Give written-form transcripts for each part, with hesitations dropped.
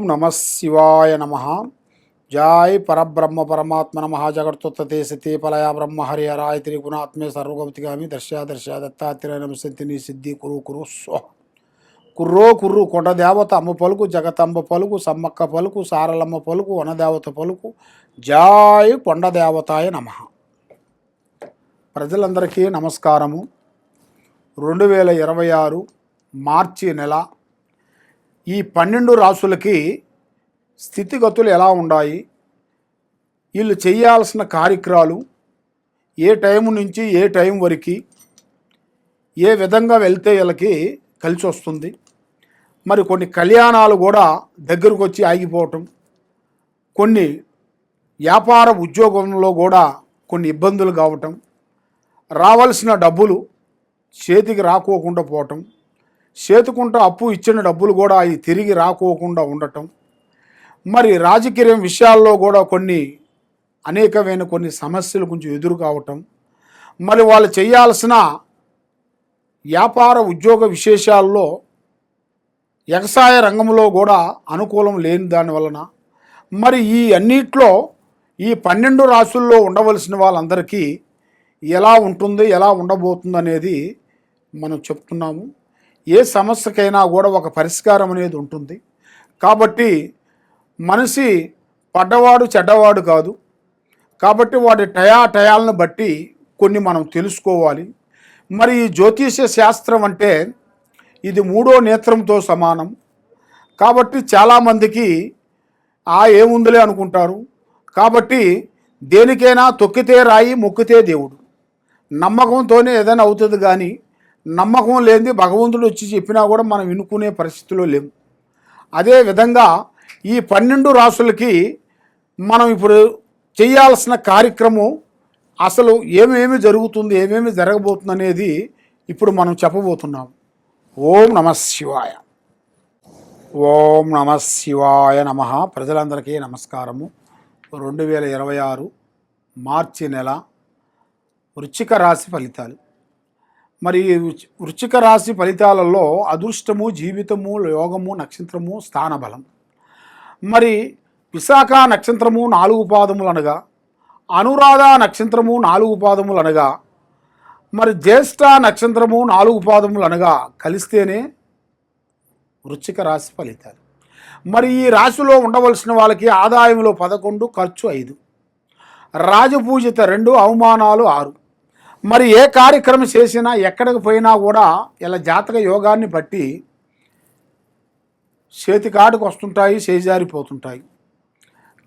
నమ శివాయ నమ. జై పరబ్రహ్మ పరమాత్మ నమ. జగత్తుత్తే సతీ పలయ బ్రహ్మ హరి హరాయ త్రిగుణాత్మే సర్వగతిగామి దర్శ దత్తాత్రేయ నమస్తి సిద్ధి కురు కురు స్వ కుర్రో కుర్రు కొండదేవత అమ్మ పలుకు, జగతంబ పలుకు, సమ్మక్క పలుకు, సారలమ్మ పలుకు, వనదేవత పలుకు. జై కొండదేవతాయ నమ. ప్రజలందరికీ నమస్కారము. 2026 మార్చి నెల ఈ 12 రాసులకి స్థితిగతులు ఎలా ఉన్నాయి, వీళ్ళు చేయాల్సిన కార్యక్రమాలు ఏ టైం నుంచి ఏ టైం వరకు ఏ విధంగా వెళ్తే వీళ్ళకి కలిసి వస్తుంది, మరి కొన్ని కళ్యాణాలు కూడా దగ్గరకు వచ్చి ఆగిపోవటం, కొన్ని వ్యాపార ఉద్యోగంలో కూడా కొన్ని ఇబ్బందులు కావటం, రావాల్సిన డబ్బులు చేతికి రాకోకుండా పోవటం, చేతుకుంటూ అప్పు ఇచ్చిన డబ్బులు కూడా అవి తిరిగి రాకోకుండా ఉండటం, మరి రాజకీయ విషయాల్లో కూడా అనేకమైన కొన్ని సమస్యలు కొంచెం ఎదురు కావటం, మరి వాళ్ళు చేయాల్సిన వ్యాపార ఉద్యోగ విశేషాల్లో వ్యవసాయ రంగంలో కూడా అనుకూలం లేని దానివలన మరి ఈ అన్నిట్లో ఈ 12 రాసుల్లో ఉండవలసిన వాళ్ళందరికీ ఎలా ఉంటుంది, ఎలా ఉండబోతుంది అనేది మనం చెప్తున్నాము. ఏ సమస్యకైనా కూడా ఒక పరిష్కారం అనేది ఉంటుంది. కాబట్టి మనిషి పడ్డవాడు చెడ్డవాడు కాదు. కాబట్టి వాడి టయాలను బట్టి కొన్ని మనం తెలుసుకోవాలి. మరి ఈ జ్యోతిష శాస్త్రం అంటే ఇది 3వ నేత్రంతో సమానం. కాబట్టి చాలామందికి ఏముందిలే అనుకుంటారు. కాబట్టి దేనికైనా తొక్కితే రాయి మొక్కితే దేవుడు, నమ్మకంతోనే ఏదైనా అవుతుంది. కానీ నమ్మకం లేనిది భగవంతుడు వచ్చి చెప్పినా కూడా మనం వినుకునే పరిస్థితిలో లేము. అదేవిధంగా ఈ 12 రాసులకి మనం ఇప్పుడు చేయాల్సిన కార్యక్రమం అసలు ఏమేమి జరుగుతుంది, ఏమేమి జరగబోతుంది అనేది ఇప్పుడు మనం చెప్పబోతున్నాం. ఓం నమ శివాయ. ఓం నమ శివాయ నమ. ప్రజలందరికీ నమస్కారము. 2026 మార్చి నెల వృశ్చిక రాశి ఫలితాలు. మరి వృశ్చిక రాశి ఫలితాలలో అదృష్టము, జీవితము, యోగము, నక్షత్రము, స్థానబలం. మరి విశాఖ నక్షత్రము 4 పాదములు అనగా, అనురాధ నక్షత్రము 4 పాదములు అనగా, మరి జ్యేష్ఠ నక్షత్రము 4 పాదములు అనగా కలిస్తేనే వృశ్చిక రాశి ఫలితాలు. మరి ఈ రాశిలో ఉండవలసిన వాళ్ళకి ఆదాయంలో 11, ఖర్చు 5, రాజపూజిత 2, అవమానాలు 6. మరి ఏ కార్యక్రమం చేసినా ఎక్కడికి పోయినా కూడా ఇలా జాతక యోగాన్ని బట్టి చేతికాటుకు వస్తుంటాయి, చేజారిపోతుంటాయి.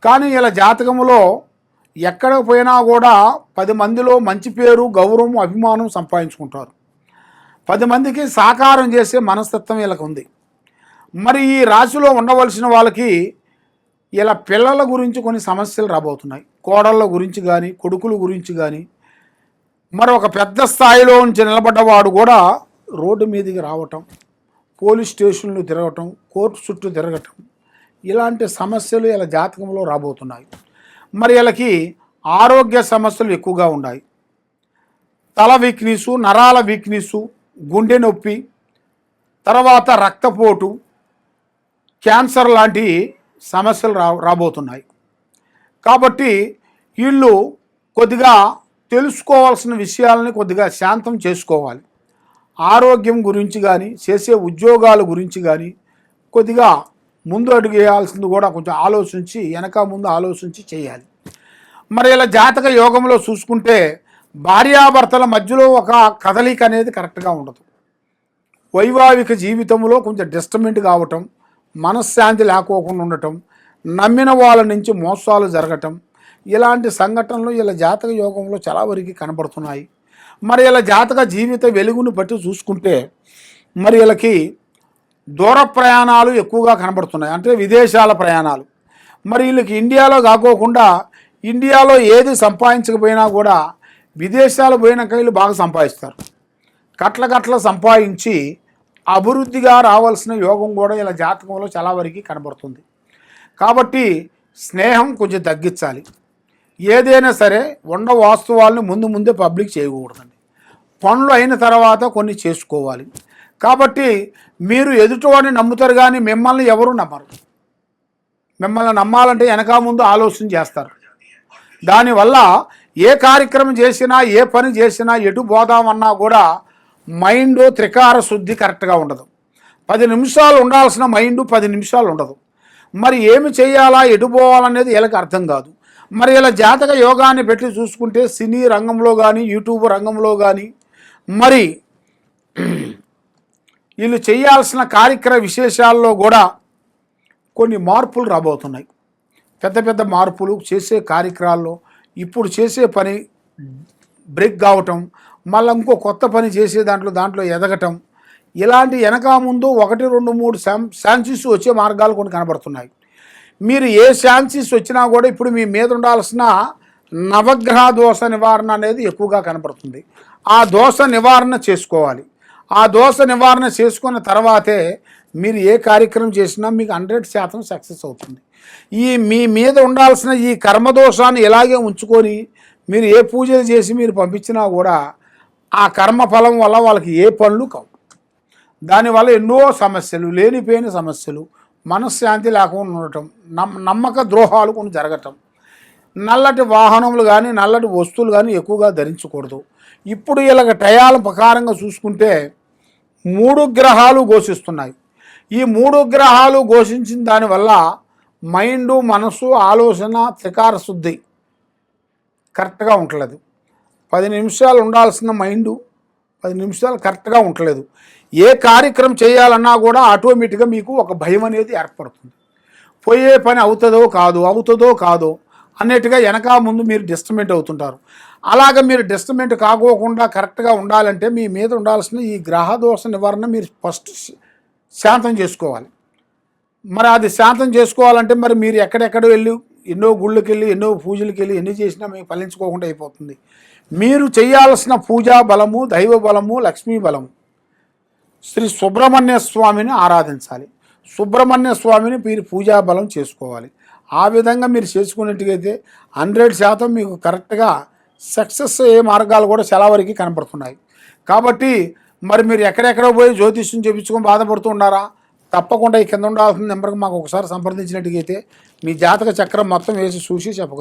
కానీ ఇలా జాతకంలో ఎక్కడికి పోయినా కూడా 10 మందిలో మంచి పేరు, గౌరవం, అభిమానం సంపాదించుకుంటారు. 10 మందికి సాకారం చేసే మనస్తత్వం వీళ్ళకి ఉంది. మరి ఈ రాశిలో ఉండవలసిన వాళ్ళకి ఇలా పిల్లల గురించి కొన్ని సమస్యలు రాబోతున్నాయి. కోడళ్ళ గురించి కానీ, కొడుకుల గురించి కానీ, మరి ఒక పెద్ద స్థాయిలో నుంచి నిలబడ్డవాడు కూడా రోడ్డు మీదకి రావటం, పోలీస్ స్టేషన్లు తిరగటం, కోర్టు చుట్టూ తిరగటం, ఇలాంటి సమస్యలు ఇలా జాతకంలో రాబోతున్నాయి. మరి వీళ్ళకి ఆరోగ్య సమస్యలు ఎక్కువగా ఉన్నాయి. తల వీక్నెస్, నరాల వీక్నెస్, గుండె నొప్పి, తర్వాత రక్తపోటు, క్యాన్సర్ లాంటి సమస్యలు రాబోతున్నాయి. కాబట్టి వీళ్ళు కొద్దిగా తెలుసుకోవాల్సిన విషయాలని కొద్దిగా శాంతం చేసుకోవాలి. ఆరోగ్యం గురించి కానీ, చేసే ఉద్యోగాల గురించి కానీ కొద్దిగా ముందు అడుగు వేయాల్సింది కూడా కొంచెం ఆలోచించి, వెనక ముందు ఆలోచించి చేయాలి. మరి ఇలా జాతక యోగంలో చూసుకుంటే భార్యాభర్తల మధ్యలో ఒక కదలిక అనేది కరెక్ట్గా ఉండదు. వైవాహిక జీవితంలో కొంచెం డిస్టర్బెంట్ కావటం, మనశ్శాంతి లేకోకుండా ఉండటం, నమ్మిన వాళ్ళ నుంచి మోసాలు జరగటం, ఇలాంటి సంఘటనలు ఇలా జాతక యోగంలో చాలా వరకు కనబడుతున్నాయి. మరి ఇలా జాతక జీవిత వెలుగును బట్టి చూసుకుంటే మరి వీళ్ళకి దూర ప్రయాణాలు ఎక్కువగా కనబడుతున్నాయి, అంటే విదేశాల ప్రయాణాలు. మరి వీళ్ళకి ఇండియాలో కాకోకుండా ఇండియాలో ఏది సంపాదించకపోయినా కూడా విదేశాలు పోయినాక వీళ్ళు బాగా సంపాదిస్తారు. కట్ల సంపాదించి అభివృద్ధిగా రావాల్సిన యోగం కూడా ఇలా జాతకంలో చాలా వరకు కనబడుతుంది. కాబట్టి స్నేహం కొంచెం తగ్గించాలి. ఏదైనా సరే ఉన్న వాస్తవాలను ముందే పబ్లిక్ చేయకూడదండి. పనులు అయిన తర్వాత కొన్ని చేసుకోవాలి. కాబట్టి మీరు ఎదుటివాడిని నమ్ముతారు కానీ మిమ్మల్ని ఎవరు నమ్మరు. మిమ్మల్ని నమ్మాలంటే వెనక ముందు ఆలోచన చేస్తారు. దానివల్ల ఏ కార్యక్రమం చేసినా ఏ పని చేసినా ఎటు పోదామన్నా కూడా మైండ్ త్రికార శుద్ధి కరెక్ట్గా ఉండదు. 10 నిమిషాలు ఉండాల్సిన మైండ్ 10 నిమిషాలు ఉండదు. మరి ఏమి చేయాలా ఎటు పోవాలనేది వీళ్ళకి అర్థం కాదు. మరి ఇలా జాతక యోగాన్ని పెట్టి చూసుకుంటే సినీ రంగంలో కానీ యూట్యూబ్ రంగంలో కానీ మరి వీళ్ళు చేయాల్సిన కార్యక్రమ విశేషాల్లో కూడా కొన్ని మార్పులు రాబోతున్నాయి. పెద్ద పెద్ద మార్పులు చేసే కార్యక్రమాల్లో ఇప్పుడు చేసే పని బ్రేక్ కావటం, మళ్ళీ ఇంకో కొత్త పని చేసే దాంట్లో ఎదగటం, ఇలాంటి వెనక ముందు 1, 2, 3 ఛాన్సెస్ వచ్చే మార్గాలు కొన్ని కనబడుతున్నాయి. మీరు ఏ ఛాన్సెస్ వచ్చినా కూడా ఇప్పుడు మీ మీద ఉండాల్సిన నవగ్రహ దోష నివారణ అనేది ఎక్కువగా కనబడుతుంది. ఆ దోష నివారణ చేసుకోవాలి. ఆ దోష నివారణ చేసుకున్న తర్వాతే మీరు ఏ కార్యక్రమం చేసినా మీకు 100% సక్సెస్ అవుతుంది. మీ మీద ఉండాల్సిన ఈ కర్మదోషాన్ని ఇలాగే ఉంచుకొని మీరు ఏ పూజలు చేసి మీరు పంపించినా కూడా ఆ కర్మఫలం వల్ల వాళ్ళకి ఏ పనులు కావు. దానివల్ల ఎన్నో సమస్యలు, లేనిపోయిన సమస్యలు, మనశ్శాంతి లేకుండా ఉండటం, నమ్మక ద్రోహాలు కొన్ని జరగటం, నల్లటి వాహనములు కానీ నల్లటి వస్తువులు కానీ ఎక్కువగా ధరించకూడదు. ఇప్పుడు ఇలాగ టయాల ప్రకారంగా చూసుకుంటే 3 గ్రహాలు ఘోషిస్తున్నాయి. ఈ 3 గ్రహాలు ఘోషించిన దానివల్ల మైండు, మనసు, ఆలోచన, త్రికార శుద్ధి కరెక్ట్గా ఉండలేదు. 10 నిమిషాలు ఉండాల్సిన మైండు 10 నిమిషాలు కరెక్ట్గా ఉండలేదు. ఏ కార్యక్రమం చేయాలన్నా కూడా ఆటోమేటిక్గా మీకు ఒక భయం అనేది ఏర్పడుతుంది. పోయే పని అవుతుందో కాదో అన్నట్టుగా వెనక ముందు మీరు డిస్టర్బెంట్ అవుతుంటారు. అలాగ మీరు డిస్టర్బెంట్ కాకోకుండా కరెక్ట్గా ఉండాలంటే మీ మీద ఉండాల్సిన ఈ గ్రహదోష నివారణ మీరు ఫస్ట్ శాంతం చేసుకోవాలి. మరి అది శాంతం చేసుకోవాలంటే మరి మీరు ఎక్కడెక్కడ వెళ్ళి ఎన్నో గుళ్ళకి వెళ్ళి ఎన్నో పూజలకి వెళ్ళి ఎన్ని చేసినా మీకు ఫలించుకోకుండా అయిపోతుంది. మీరు చేయాల్సిన పూజా బలము, దైవ బలము, లక్ష్మీ బలము శ్రీ సుబ్రహ్మణ్య స్వామిని ఆరాధించాలి. సుబ్రహ్మణ్య స్వామిని మీరు పూజా బలం చేసుకోవాలి. ఆ విధంగా మీరు చేసుకున్నట్టుగైతే 100% మీకు కరెక్ట్గా సక్సెస్ అయ్యే మార్గాలు కూడా చాలా వరకు కనపడుతున్నాయి. కాబట్టి మరి మీరు ఎక్కడెక్కడో పోయి జ్యోతిష్యం చేయించుకొని బాధపడుతూ ఉన్నారా? తప్పకుండా ఈ కింద ఉండాల్సిన నెంబర్కి మాకు ఒకసారి సంప్రదించినట్టుగైతే మీ జాతక చక్రం మొత్తం వేసి చూసి చెప్పగలరు.